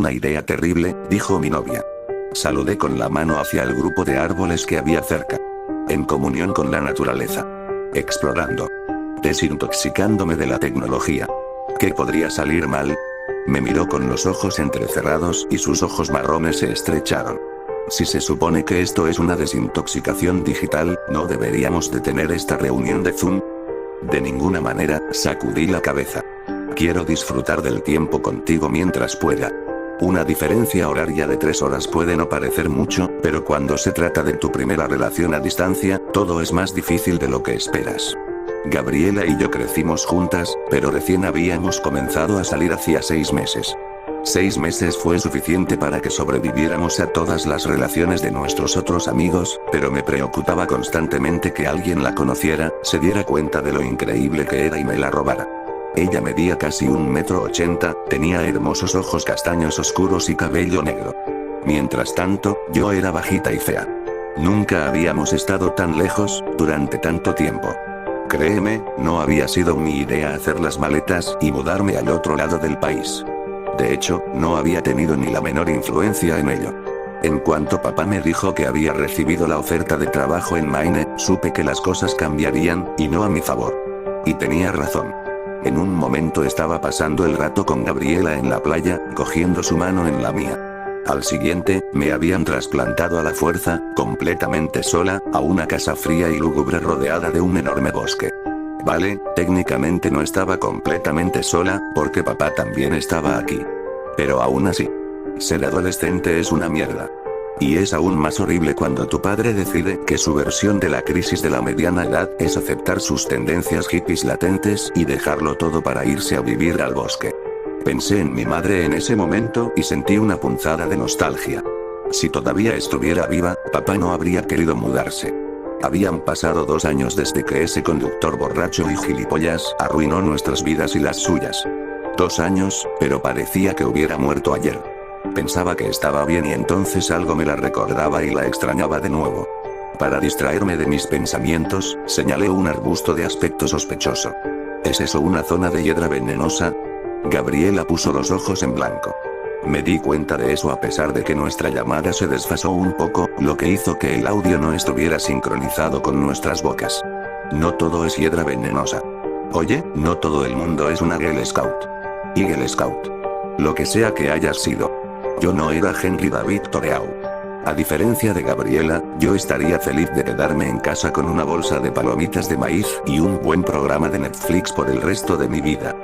una idea terrible, dijo mi novia. Saludé con la mano hacia el grupo de árboles que había cerca. En comunión con la naturaleza. Explorando. Desintoxicándome de la tecnología. ¿Qué podría salir mal? Me miró con los ojos entrecerrados y sus ojos marrones se estrecharon. Si se supone que esto es una desintoxicación digital, ¿no deberíamos de tener esta reunión de Zoom? De ninguna manera, sacudí la cabeza. Quiero disfrutar del tiempo contigo mientras pueda. Una diferencia horaria de 3 horas puede no parecer mucho, pero cuando se trata de tu primera relación a distancia, todo es más difícil de lo que esperas. Gabriela y yo crecimos juntas, pero recién habíamos comenzado a salir hacía 6 meses. 6 meses fue suficiente para que sobreviviéramos a todas las relaciones de nuestros otros amigos, pero me preocupaba constantemente que alguien la conociera, se diera cuenta de lo increíble que era y me la robara. Ella medía casi 1,80 m, tenía hermosos ojos castaños oscuros y cabello negro. Mientras tanto, yo era bajita y fea. Nunca habíamos estado tan lejos, durante tanto tiempo. Créeme, no había sido mi idea hacer las maletas y mudarme al otro lado del país. De hecho, no había tenido ni la menor influencia en ello. En cuanto papá me dijo que había recibido la oferta de trabajo en Maine, supe que las cosas cambiarían, y no a mi favor. Y tenía razón. En un momento estaba pasando el rato con Gabriela en la playa, cogiendo su mano en la mía. Al siguiente, me habían trasplantado a la fuerza, completamente sola, a una casa fría y lúgubre rodeada de un enorme bosque. Vale, técnicamente no estaba completamente sola, porque papá también estaba aquí. Pero aún así, ser adolescente es una mierda. Y es aún más horrible cuando tu padre decide que su versión de la crisis de la mediana edad es aceptar sus tendencias hippies latentes y dejarlo todo para irse a vivir al bosque. Pensé en mi madre en ese momento y sentí una punzada de nostalgia. Si todavía estuviera viva, papá no habría querido mudarse. Habían pasado 2 años desde que ese conductor borracho y gilipollas arruinó nuestras vidas y las suyas. 2 años, pero parecía que hubiera muerto ayer. Pensaba que estaba bien y entonces algo me la recordaba y la extrañaba de nuevo. Para distraerme de mis pensamientos, señalé un arbusto de aspecto sospechoso. ¿Es eso una zona de hiedra venenosa? Gabriela puso los ojos en blanco. Me di cuenta de eso a pesar de que nuestra llamada se desfasó un poco, lo que hizo que el audio no estuviera sincronizado con nuestras bocas. No todo es hiedra venenosa. Oye, no todo el mundo es una Girl Scout. Eagle Scout. Lo que sea que hayas sido. Yo no era Henry David Thoreau. A diferencia de Gabriela, yo estaría feliz de quedarme en casa con una bolsa de palomitas de maíz y un buen programa de Netflix por el resto de mi vida.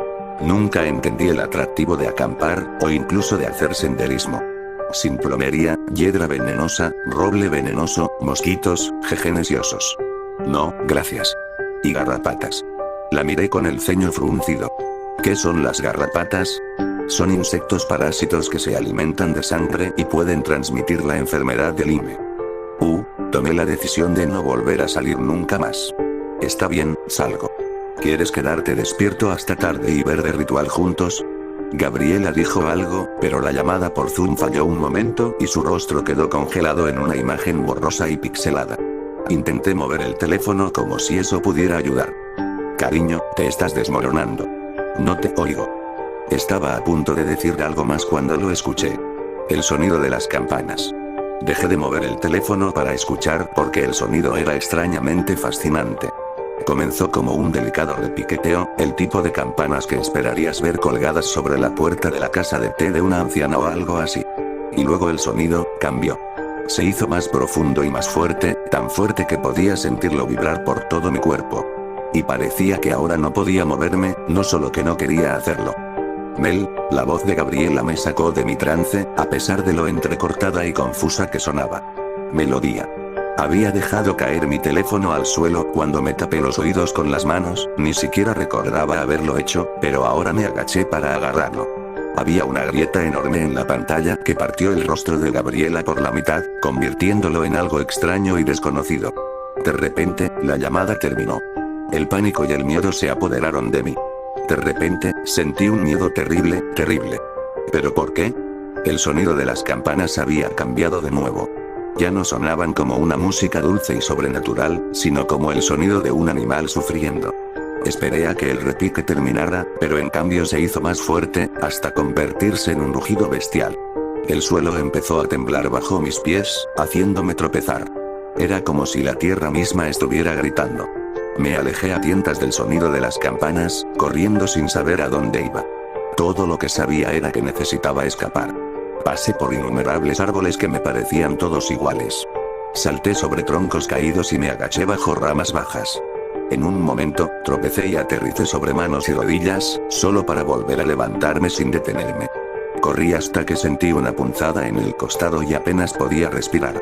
Nunca entendí el atractivo de acampar, o incluso de hacer senderismo. Sin plomería, hiedra venenosa, roble venenoso, mosquitos, jejenes y osos. No, gracias. Y garrapatas. La miré con el ceño fruncido. ¿Qué son las garrapatas? Son insectos parásitos que se alimentan de sangre y pueden transmitir la enfermedad de Lyme. Tomé la decisión de no volver a salir nunca más. Está bien, salgo. ¿Quieres quedarte despierto hasta tarde y ver The Ritual juntos? Gabriela dijo algo, pero la llamada por Zoom falló un momento y su rostro quedó congelado en una imagen borrosa y pixelada. Intenté mover el teléfono como si eso pudiera ayudar. Cariño, te estás desmoronando. No te oigo. Estaba a punto de decir algo más cuando lo escuché. El sonido de las campanas. Dejé de mover el teléfono para escuchar porque el sonido era extrañamente fascinante. Comenzó como un delicado repiqueteo, el tipo de campanas que esperarías ver colgadas sobre la puerta de la casa de té de una anciana o algo así. Y luego el sonido cambió. Se hizo más profundo y más fuerte, tan fuerte que podía sentirlo vibrar por todo mi cuerpo. Y parecía que ahora no podía moverme, no solo que no quería hacerlo. Mel, la voz de Gabriela me sacó de mi trance, a pesar de lo entrecortada y confusa que sonaba. Melodía. Había dejado caer mi teléfono al suelo cuando me tapé los oídos con las manos, ni siquiera recordaba haberlo hecho, pero ahora me agaché para agarrarlo. Había una grieta enorme en la pantalla que partió el rostro de Gabriela por la mitad, convirtiéndolo en algo extraño y desconocido. De repente, la llamada terminó. El pánico y el miedo se apoderaron de mí. De repente, sentí un miedo terrible, terrible. ¿Pero por qué? El sonido de las campanas había cambiado de nuevo. Ya no sonaban como una música dulce y sobrenatural, sino como el sonido de un animal sufriendo. Esperé a que el repique terminara, pero en cambio se hizo más fuerte, hasta convertirse en un rugido bestial. El suelo empezó a temblar bajo mis pies, haciéndome tropezar. Era como si la tierra misma estuviera gritando. Me alejé a tientas del sonido de las campanas, corriendo sin saber a dónde iba. Todo lo que sabía era que necesitaba escapar. Pasé por innumerables árboles que me parecían todos iguales. Salté sobre troncos caídos y me agaché bajo ramas bajas. En un momento, tropecé y aterricé sobre manos y rodillas, solo para volver a levantarme sin detenerme. Corrí hasta que sentí una punzada en el costado y apenas podía respirar.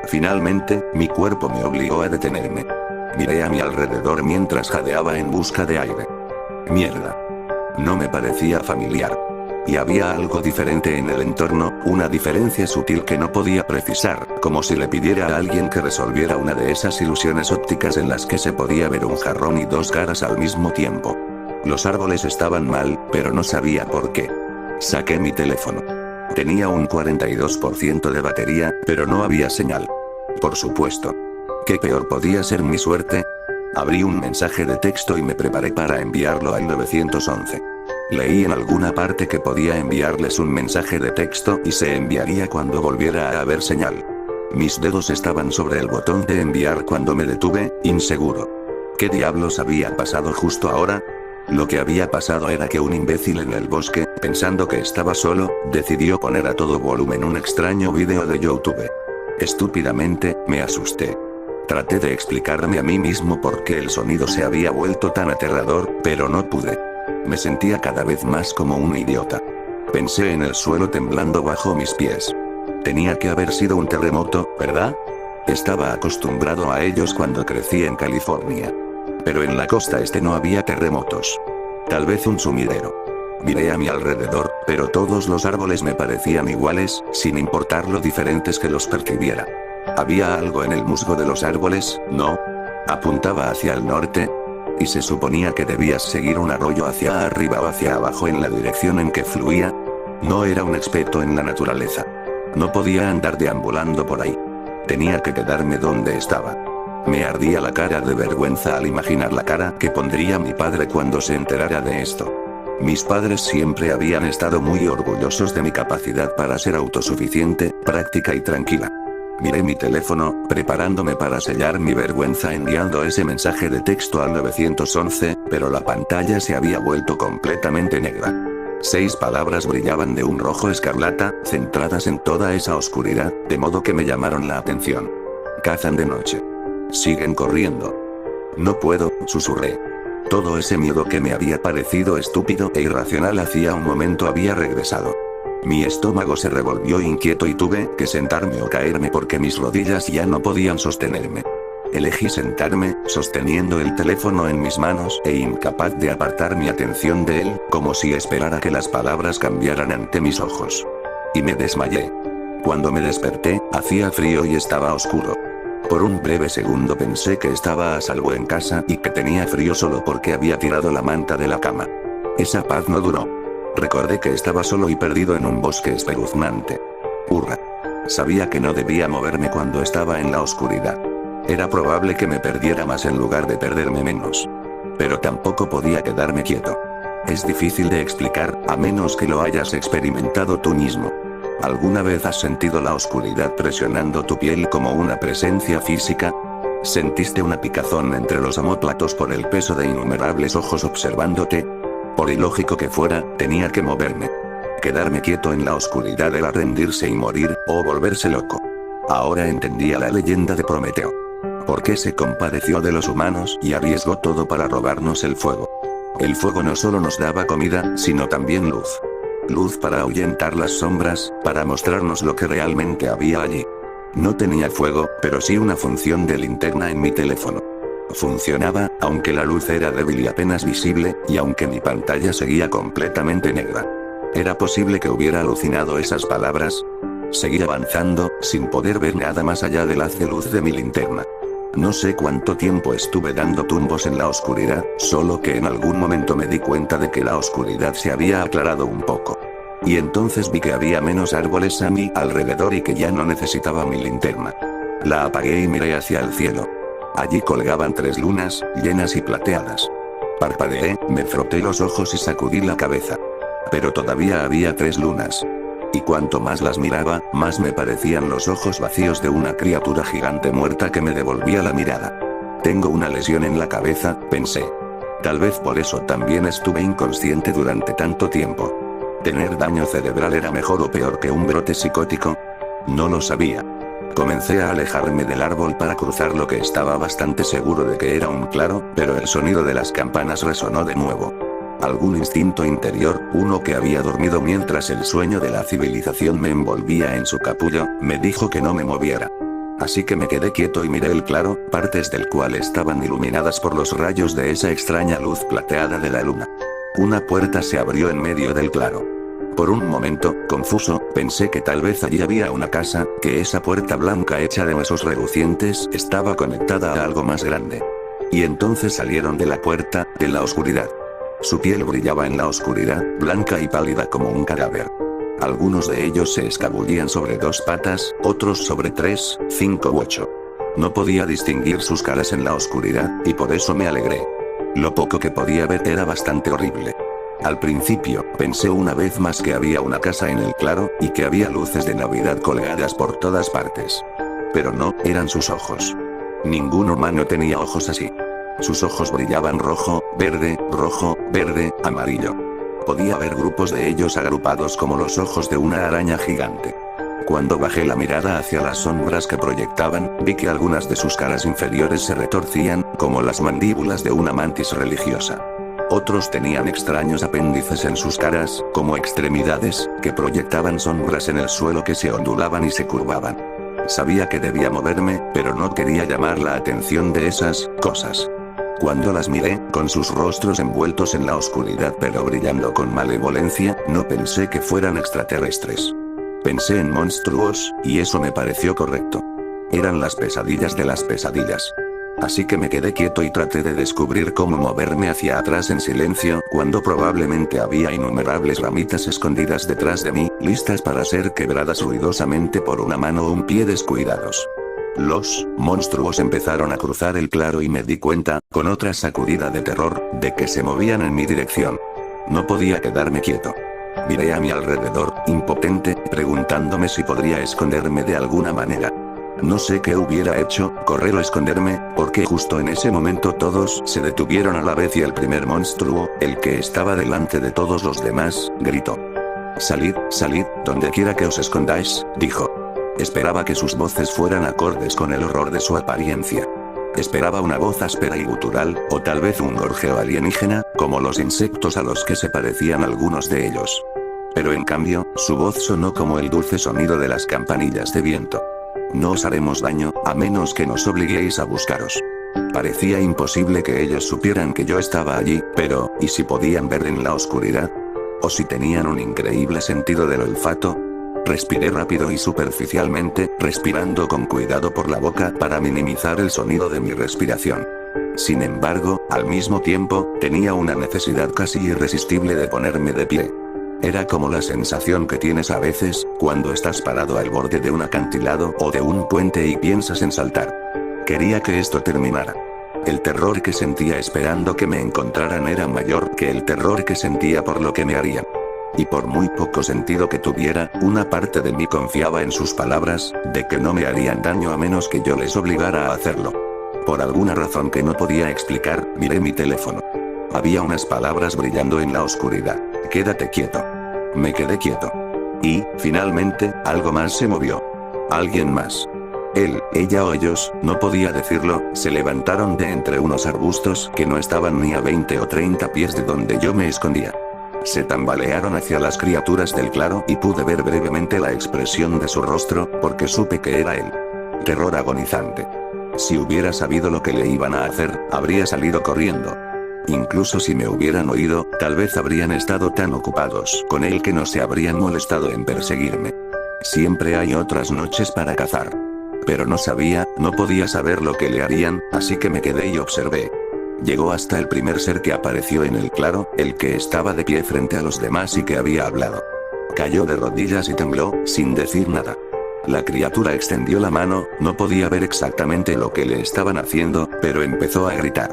Finalmente, mi cuerpo me obligó a detenerme. Miré a mi alrededor mientras jadeaba en busca de aire. Mierda. No me parecía familiar. Y había algo diferente en el entorno, una diferencia sutil que no podía precisar, como si le pidiera a alguien que resolviera una de esas ilusiones ópticas en las que se podía ver un jarrón y dos caras al mismo tiempo. Los árboles estaban mal, pero no sabía por qué. Saqué mi teléfono. Tenía un 42% de batería, pero no había señal. Por supuesto. ¿Qué peor podía ser mi suerte? Abrí un mensaje de texto y me preparé para enviarlo al 911. Leí en alguna parte que podía enviarles un mensaje de texto y se enviaría cuando volviera a haber señal. Mis dedos estaban sobre el botón de enviar cuando me detuve, inseguro. ¿Qué diablos había pasado justo ahora? Lo que había pasado era que un imbécil en el bosque, pensando que estaba solo, decidió poner a todo volumen un extraño vídeo de YouTube. Estúpidamente, me asusté. Traté de explicarme a mí mismo por qué el sonido se había vuelto tan aterrador, pero no pude. Me sentía cada vez más como un idiota. Pensé en el suelo temblando bajo mis pies. Tenía que haber sido un terremoto, ¿verdad? Estaba acostumbrado a ellos cuando crecí en California. Pero en la costa este no había terremotos. Tal vez un sumidero. Miré a mi alrededor, pero todos los árboles me parecían iguales, sin importar lo diferentes que los percibiera. ¿Había algo en el musgo de los árboles? No. Apuntaba hacia el norte. Y se suponía que debías seguir un arroyo hacia arriba o hacia abajo en la dirección en que fluía. No era un experto en la naturaleza. No podía andar deambulando por ahí. Tenía que quedarme donde estaba. Me ardía la cara de vergüenza al imaginar la cara que pondría mi padre cuando se enterara de esto. Mis padres siempre habían estado muy orgullosos de mi capacidad para ser autosuficiente, práctica y tranquila. Miré mi teléfono, preparándome para sellar mi vergüenza enviando ese mensaje de texto al 911, pero la pantalla se había vuelto completamente negra. 6 palabras brillaban de un rojo escarlata, centradas en toda esa oscuridad, de modo que me llamaron la atención. Cazan de noche. Siguen corriendo. No puedo, susurré. Todo ese miedo que me había parecido estúpido e irracional hacía un momento había regresado. Mi estómago se revolvió inquieto y tuve que sentarme o caerme porque mis rodillas ya no podían sostenerme. Elegí sentarme, sosteniendo el teléfono en mis manos e incapaz de apartar mi atención de él, como si esperara que las palabras cambiaran ante mis ojos. Y me desmayé. Cuando me desperté, hacía frío y estaba oscuro. Por un breve segundo pensé que estaba a salvo en casa y que tenía frío solo porque había tirado la manta de la cama. Esa paz no duró. Recordé que estaba solo y perdido en un bosque espeluznante. Hurra. Sabía que no debía moverme cuando estaba en la oscuridad. Era probable que me perdiera más en lugar de perderme menos. Pero tampoco podía quedarme quieto. Es difícil de explicar, a menos que lo hayas experimentado tú mismo. ¿Alguna vez has sentido la oscuridad presionando tu piel como una presencia física? ¿Sentiste una picazón entre los omóplatos por el peso de innumerables ojos observándote? Por ilógico que fuera, tenía que moverme. Quedarme quieto en la oscuridad era rendirse y morir, o volverse loco. Ahora entendía la leyenda de Prometeo. ¿Por qué se compadeció de los humanos y arriesgó todo para robarnos el fuego? El fuego no solo nos daba comida, sino también luz. Luz para ahuyentar las sombras, para mostrarnos lo que realmente había allí. No tenía fuego, pero sí una función de linterna en mi teléfono. Funcionaba, aunque la luz era débil y apenas visible, y aunque mi pantalla seguía completamente negra. ¿Era posible que hubiera alucinado esas palabras? Seguí avanzando, sin poder ver nada más allá del haz de luz de mi linterna. No sé cuánto tiempo estuve dando tumbos en la oscuridad, solo que en algún momento me di cuenta de que la oscuridad se había aclarado un poco. Y entonces vi que había menos árboles a mi alrededor y que ya no necesitaba mi linterna. La apagué y miré hacia el cielo. Allí colgaban 3 lunas, llenas y plateadas. Parpadeé, me froté los ojos y sacudí la cabeza. Pero todavía había 3 lunas. Y cuanto más las miraba, más me parecían los ojos vacíos de una criatura gigante muerta que me devolvía la mirada. Tengo una lesión en la cabeza, pensé. Tal vez por eso también estuve inconsciente durante tanto tiempo. ¿Tener daño cerebral era mejor o peor que un brote psicótico? No lo sabía. Comencé a alejarme del árbol para cruzar lo que estaba bastante seguro de que era un claro, pero el sonido de las campanas resonó de nuevo. Algún instinto interior, uno que había dormido mientras el sueño de la civilización me envolvía en su capullo, me dijo que no me moviera. Así que me quedé quieto y miré el claro, partes del cual estaban iluminadas por los rayos de esa extraña luz plateada de la luna. Una puerta se abrió en medio del claro. Por un momento, confuso, pensé que tal vez allí había una casa, que esa puerta blanca hecha de huesos relucientes estaba conectada a algo más grande. Y entonces salieron de la puerta, de la oscuridad. Su piel brillaba en la oscuridad, blanca y pálida como un cadáver. Algunos de ellos se escabullían sobre 2 patas, otros sobre 3, 5 u 8. No podía distinguir sus caras en la oscuridad, y por eso me alegré. Lo poco que podía ver era bastante horrible. Al principio, pensé una vez más que había una casa en el claro, y que había luces de Navidad colgadas por todas partes. Pero no, eran sus ojos. Ningún humano tenía ojos así. Sus ojos brillaban rojo, verde, amarillo. Podía ver grupos de ellos agrupados como los ojos de una araña gigante. Cuando bajé la mirada hacia las sombras que proyectaban, vi que algunas de sus caras inferiores se retorcían, como las mandíbulas de una mantis religiosa. Otros tenían extraños apéndices en sus caras, como extremidades, que proyectaban sombras en el suelo que se ondulaban y se curvaban. Sabía que debía moverme, pero no quería llamar la atención de esas cosas. Cuando las miré, con sus rostros envueltos en la oscuridad pero brillando con malevolencia, no pensé que fueran extraterrestres. Pensé en monstruos, y eso me pareció correcto. Eran las pesadillas de las pesadillas. Así que me quedé quieto y traté de descubrir cómo moverme hacia atrás en silencio, cuando probablemente había innumerables ramitas escondidas detrás de mí, listas para ser quebradas ruidosamente por una mano o un pie descuidados. Los monstruos empezaron a cruzar el claro y me di cuenta, con otra sacudida de terror, de que se movían en mi dirección. No podía quedarme quieto. Miré a mi alrededor, impotente, preguntándome si podría esconderme de alguna manera. No sé qué hubiera hecho, correr o esconderme, porque justo en ese momento todos se detuvieron a la vez y el primer monstruo, el que estaba delante de todos los demás, gritó. «Salid, salid, donde quiera que os escondáis», dijo. Esperaba que sus voces fueran acordes con el horror de su apariencia. Esperaba una voz áspera y gutural, o tal vez un gorjeo alienígena, como los insectos a los que se parecían algunos de ellos. Pero en cambio, su voz sonó como el dulce sonido de las campanillas de viento. «No os haremos daño, a menos que nos obliguéis a buscaros». Parecía imposible que ellos supieran que yo estaba allí, pero, ¿y si podían ver en la oscuridad? ¿O si tenían un increíble sentido del olfato? Respiré rápido y superficialmente, respirando con cuidado por la boca para minimizar el sonido de mi respiración. Sin embargo, al mismo tiempo, tenía una necesidad casi irresistible de ponerme de pie. Era como la sensación que tienes a veces, cuando estás parado al borde de un acantilado o de un puente y piensas en saltar. Quería que esto terminara. El terror que sentía esperando que me encontraran era mayor que el terror que sentía por lo que me harían. Y por muy poco sentido que tuviera, una parte de mí confiaba en sus palabras, de que no me harían daño a menos que yo les obligara a hacerlo. Por alguna razón que no podía explicar, miré mi teléfono. Había unas palabras brillando en la oscuridad. «Quédate quieto». Me quedé quieto. Y, finalmente, algo más se movió. Alguien más. Él, ella o ellos, no podía decirlo, se levantaron de entre unos arbustos que no estaban ni a 20 o 30 pies de donde yo me escondía. Se tambalearon hacia las criaturas del claro y pude ver brevemente la expresión de su rostro, porque supe que era él. Terror agonizante. Si hubiera sabido lo que le iban a hacer, habría salido corriendo. Incluso si me hubieran oído, tal vez habrían estado tan ocupados con él que no se habrían molestado en perseguirme. Siempre hay otras noches para cazar. Pero no sabía, no podía saber lo que le harían, así que me quedé y observé. Llegó hasta el primer ser que apareció en el claro, el que estaba de pie frente a los demás y que había hablado. Cayó de rodillas y tembló, sin decir nada. La criatura extendió la mano, no podía ver exactamente lo que le estaban haciendo, pero empezó a gritar.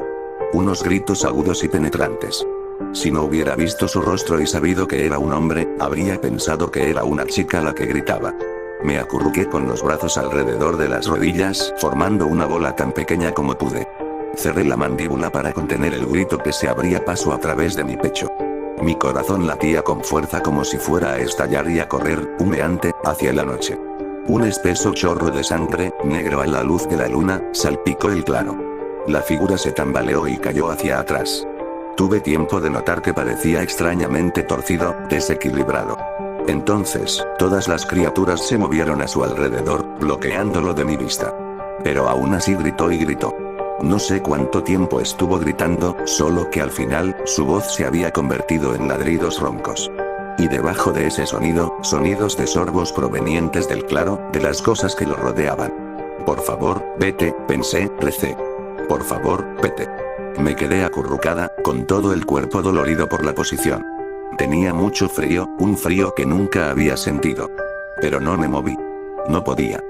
unos gritos agudos y penetrantes. Si no hubiera visto su rostro y sabido que era un hombre, habría pensado que era una chica la que gritaba. Me acurruqué con los brazos alrededor de las rodillas, formando una bola tan pequeña como pude. Cerré la mandíbula para contener el grito que se abría paso a través de mi pecho. Mi corazón latía con fuerza como si fuera a estallar y a correr, humeante, hacia la noche. Un espeso chorro de sangre, negro a la luz de la luna, salpicó el claro. La figura se tambaleó y cayó hacia atrás. Tuve tiempo de notar que parecía extrañamente torcido, desequilibrado. Entonces, todas las criaturas se movieron a su alrededor, bloqueándolo de mi vista. Pero aún así gritó y gritó. No sé cuánto tiempo estuvo gritando, solo que al final, su voz se había convertido en ladridos roncos. Y debajo de ese sonido, sonidos de sorbos provenientes del claro, de las cosas que lo rodeaban. Por favor, vete, pensé, recé. Por favor, vete. Me quedé acurrucada, con todo el cuerpo dolorido por la posición. Tenía mucho frío, un frío que nunca había sentido. Pero no me moví. No podía.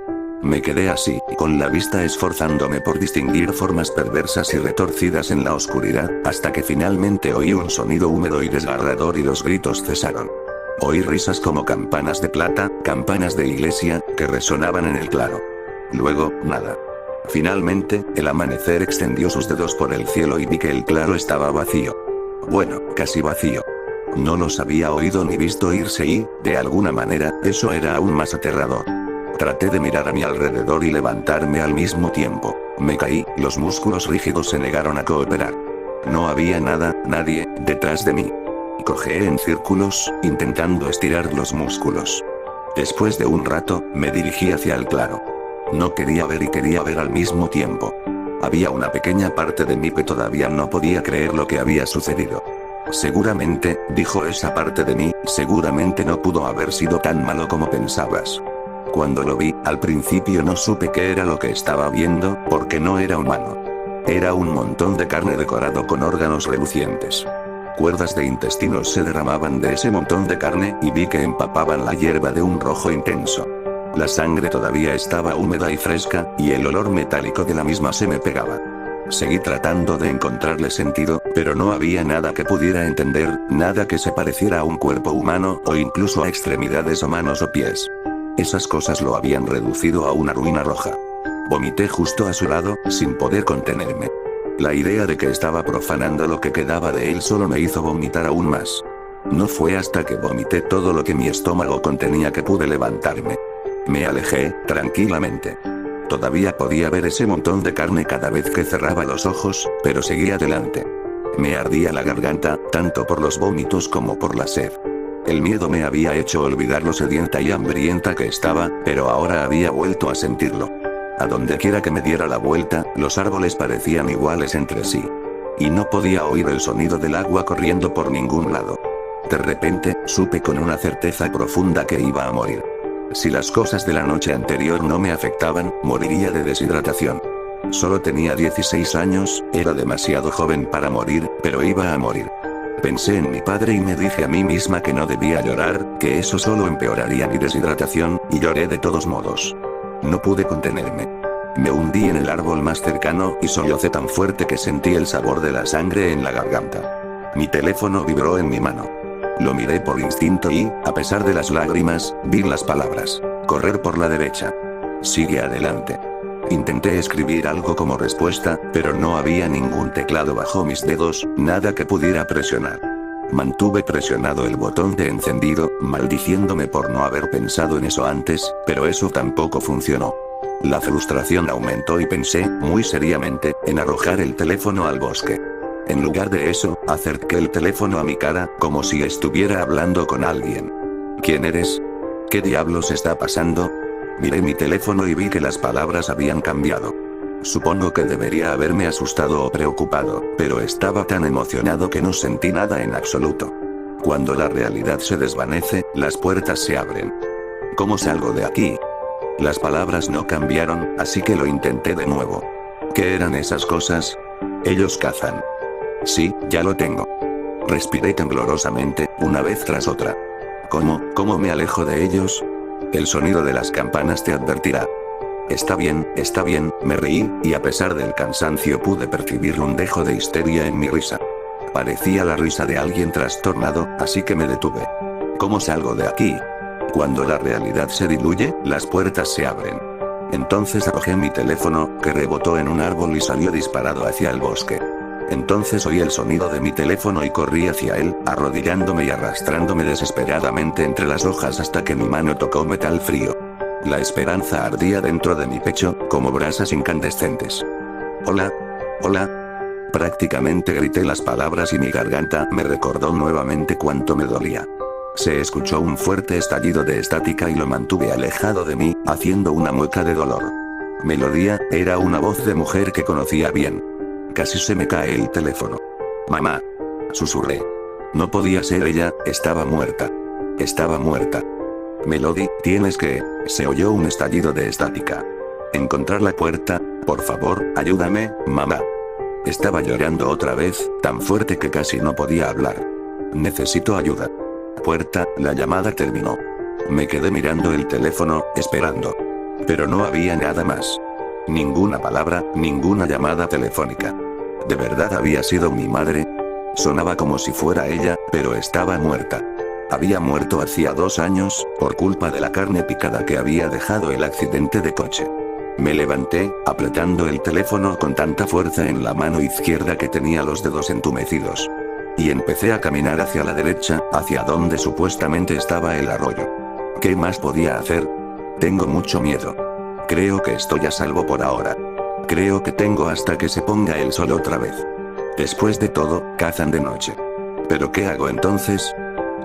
Me quedé así, con la vista esforzándome por distinguir formas perversas y retorcidas en la oscuridad, hasta que finalmente oí un sonido húmedo y desgarrador y los gritos cesaron. Oí risas como campanas de plata, campanas de iglesia, que resonaban en el claro. Luego, nada. Finalmente, el amanecer extendió sus dedos por el cielo y vi que el claro estaba vacío. Bueno, casi vacío. No los había oído ni visto irse y, de alguna manera, eso era aún más aterrador. Traté de mirar a mi alrededor y levantarme al mismo tiempo. Me caí, los músculos rígidos se negaron a cooperar. No había nada, nadie, detrás de mí. Cojeé en círculos, intentando estirar los músculos. Después de un rato, me dirigí hacia el claro. No quería ver y quería ver al mismo tiempo. Había una pequeña parte de mí que todavía no podía creer lo que había sucedido. Seguramente, dijo esa parte de mí, seguramente no pudo haber sido tan malo como pensabas. Cuando lo vi, al principio no supe qué era lo que estaba viendo, porque no era humano. Era un montón de carne decorado con órganos relucientes. Cuerdas de intestinos se derramaban de ese montón de carne y vi que empapaban la hierba de un rojo intenso. La sangre todavía estaba húmeda y fresca, y el olor metálico de la misma se me pegaba. Seguí tratando de encontrarle sentido, pero no había nada que pudiera entender, nada que se pareciera a un cuerpo humano, o incluso a extremidades o manos o pies. Esas cosas lo habían reducido a una ruina roja. Vomité justo a su lado, sin poder contenerme. La idea de que estaba profanando lo que quedaba de él solo me hizo vomitar aún más. No fue hasta que vomité todo lo que mi estómago contenía que pude levantarme. Me alejé, tranquilamente. Todavía podía ver ese montón de carne cada vez que cerraba los ojos, pero seguí adelante. Me ardía la garganta, tanto por los vómitos como por la sed. El miedo me había hecho olvidar lo sedienta y hambrienta que estaba, pero ahora había vuelto a sentirlo. A donde quiera que me diera la vuelta, los árboles parecían iguales entre sí. Y no podía oír el sonido del agua corriendo por ningún lado. De repente, supe con una certeza profunda que iba a morir. Si las cosas de la noche anterior no me afectaban, moriría de deshidratación. Solo tenía 16 años, era demasiado joven para morir, pero iba a morir. Pensé en mi padre y me dije a mí misma que no debía llorar, que eso solo empeoraría mi deshidratación, y lloré de todos modos. No pude contenerme. Me hundí en el árbol más cercano y sollocé tan fuerte que sentí el sabor de la sangre en la garganta. Mi teléfono vibró en mi mano. Lo miré por instinto y, a pesar de las lágrimas, vi las palabras: correr por la derecha. Sigue adelante. Intenté escribir algo como respuesta, pero no había ningún teclado bajo mis dedos, nada que pudiera presionar. Mantuve presionado el botón de encendido, maldiciéndome por no haber pensado en eso antes, pero eso tampoco funcionó. La frustración aumentó y pensé, muy seriamente, en arrojar el teléfono al bosque. En lugar de eso, acerqué el teléfono a mi cara, como si estuviera hablando con alguien. ¿Quién eres? ¿Qué diablos está pasando? Miré mi teléfono y vi que las palabras habían cambiado. Supongo que debería haberme asustado o preocupado, pero estaba tan emocionado que no sentí nada en absoluto. Cuando la realidad se desvanece, las puertas se abren. ¿Cómo salgo de aquí? Las palabras no cambiaron, así que lo intenté de nuevo. ¿Qué eran esas cosas? Ellos cazan. Sí, ya lo tengo. Respiré temblorosamente, una vez tras otra. ¿Cómo me alejo de ellos? El sonido de las campanas te advertirá. Está bien, me reí, y a pesar del cansancio pude percibir un dejo de histeria en mi risa. Parecía la risa de alguien trastornado, así que me detuve. ¿Cómo salgo de aquí? Cuando la realidad se diluye, las puertas se abren. Entonces arrojé mi teléfono, que rebotó en un árbol y salió disparado hacia el bosque. Entonces oí el sonido de mi teléfono y corrí hacia él, arrodillándome y arrastrándome desesperadamente entre las hojas hasta que mi mano tocó metal frío. La esperanza ardía dentro de mi pecho, como brasas incandescentes. Hola. Hola. Prácticamente grité las palabras y mi garganta me recordó nuevamente cuánto me dolía. Se escuchó un fuerte estallido de estática y lo mantuve alejado de mí, haciendo una mueca de dolor. Melodía, era una voz de mujer que conocía bien. Casi se me cae el teléfono. Mamá. Susurré. No podía ser ella, estaba muerta. Estaba muerta. Melody, tienes que... Se oyó un estallido de estática. Encontrar la puerta, por favor, ayúdame, mamá. Estaba llorando otra vez, tan fuerte que casi no podía hablar. Necesito ayuda. Puerta, la llamada terminó. Me quedé mirando el teléfono, esperando. Pero no había nada más. Ninguna palabra, ninguna llamada telefónica. ¿De verdad había sido mi madre? Sonaba como si fuera ella, pero estaba muerta. Había muerto hacía 2 años, por culpa de la carne picada que había dejado el accidente de coche. Me levanté, apretando el teléfono con tanta fuerza en la mano izquierda que tenía los dedos entumecidos. Y empecé a caminar hacia la derecha, hacia donde supuestamente estaba el arroyo. ¿Qué más podía hacer? Tengo mucho miedo. Creo que estoy a salvo por ahora. Creo que tengo hasta que se ponga el sol otra vez. Después de todo, cazan de noche. ¿Pero qué hago entonces?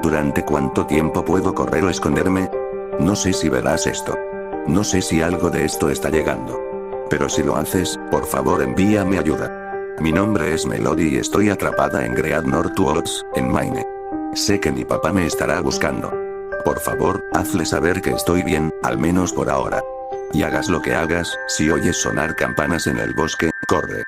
¿Durante cuánto tiempo puedo correr o esconderme? No sé si verás esto. No sé si algo de esto está llegando. Pero si lo haces, por favor envíame ayuda. Mi nombre es Melody y estoy atrapada en Great Northwoods, en Maine. Sé que mi papá me estará buscando. Por favor, hazle saber que estoy bien, al menos por ahora. Y hagas lo que hagas, si oyes sonar campanas en el bosque, corre.